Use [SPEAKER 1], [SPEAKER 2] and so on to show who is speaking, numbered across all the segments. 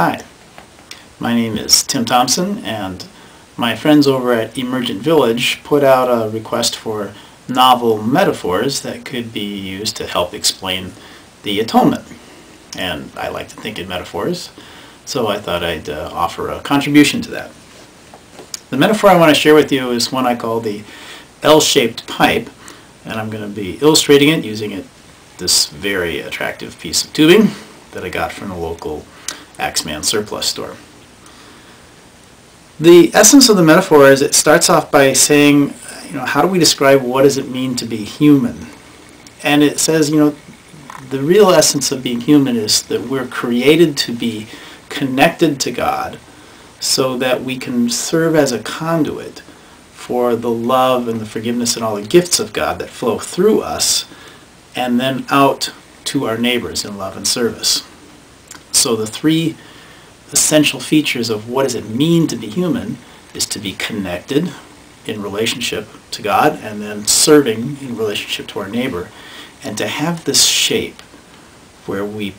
[SPEAKER 1] Hi, my name is Tim Thompson, and my friends over at Emergent Village put out a request for novel metaphors that could be used to help explain the atonement. And I like to think in metaphors, so I thought I'd offer a contribution to that. The metaphor I want to share with you is one I call the L-shaped pipe, and I'm going to be illustrating it using this very attractive piece of tubing that I got from the local Axeman surplus store. The essence of the metaphor is it starts off by saying, how do we describe what does it mean to be human? And it says, the real essence of being human is that we're created to be connected to God so that we can serve as a conduit for the love and the forgiveness and all the gifts of God that flow through us and then out to our neighbors in love and service. So the three essential features of what does it mean to be human is to be connected in relationship to God and then serving in relationship to our neighbor, and to have this shape where we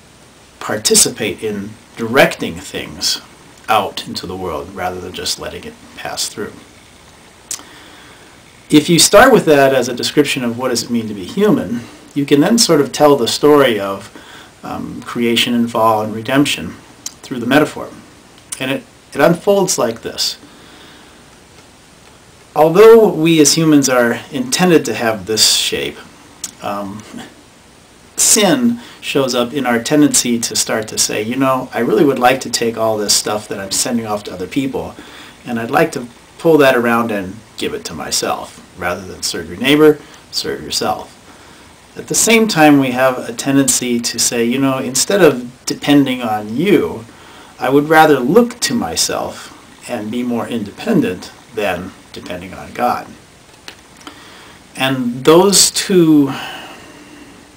[SPEAKER 1] participate in directing things out into the world rather than just letting it pass through. If you start with that as a description of what does it mean to be human, you can then sort of tell the story of creation and fall and redemption through the metaphor. And it unfolds like this. Although we as humans are intended to have this shape, sin shows up in our tendency to start to say, I really would like to take all this stuff that I'm sending off to other people, and I'd like to pull that around and give it to myself. Rather than serve your neighbor, serve yourself. At the same time, we have a tendency to say, instead of depending on you, I would rather look to myself and be more independent than depending on God. And those two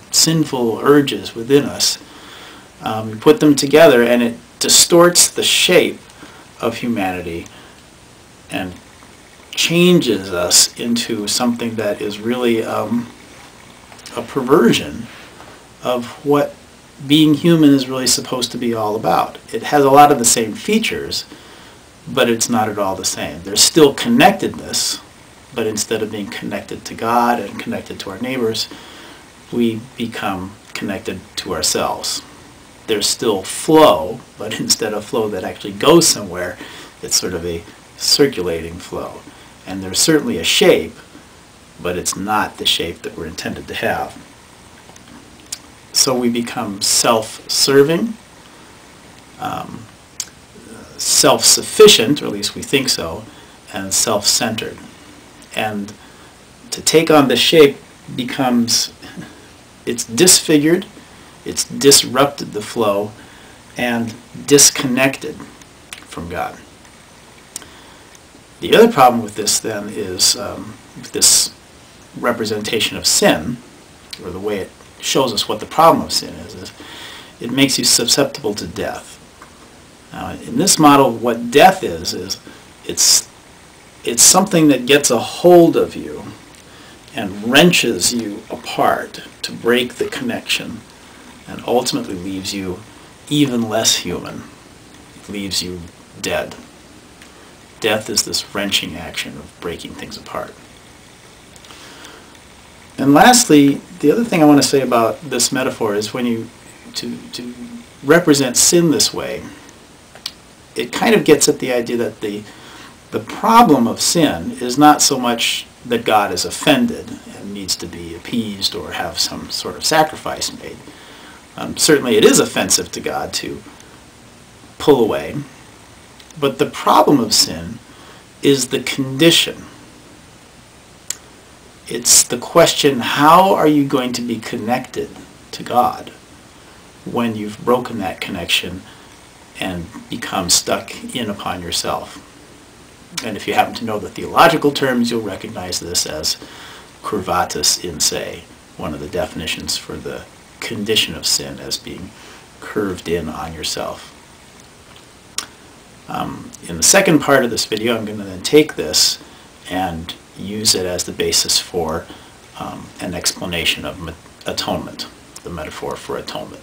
[SPEAKER 1] sinful urges within us, we put them together and it distorts the shape of humanity and changes us into something that is really a perversion of what being human is really supposed to be all about. It has a lot of the same features, but it's not at all the same. There's still connectedness, but instead of being connected to God and connected to our neighbors, we become connected to ourselves. There's still flow, but instead of flow that actually goes somewhere, it's sort of a circulating flow. And there's certainly a shape, but it's not the shape that we're intended to have. So we become self-serving, self-sufficient, or at least we think so, and self-centered. And to take on this shape becomes, it's disfigured, it's disrupted the flow, and disconnected from God. The other problem with this then is this representation of sin, or the way it shows us what the problem of sin is it makes you susceptible to death. Now, in this model, what death is it's something that gets a hold of you and wrenches you apart to break the connection and ultimately leaves you even less human. It leaves you dead. Death is this wrenching action of breaking things apart. And lastly, the other thing I want to say about this metaphor is when to represent sin this way, it kind of gets at the idea that the problem of sin is not so much that God is offended and needs to be appeased or have some sort of sacrifice made. Certainly it is offensive to God to pull away. But the problem of sin is the condition. It's the question, how are you going to be connected to God when you've broken that connection and become stuck in upon yourself? And if you happen to know the theological terms, you'll recognize this as Curvatus in se, one of the definitions for the condition of sin as being curved in on yourself. In the second part of this video, I'm going to then take this and use it as the basis for an explanation of atonement, the metaphor for atonement.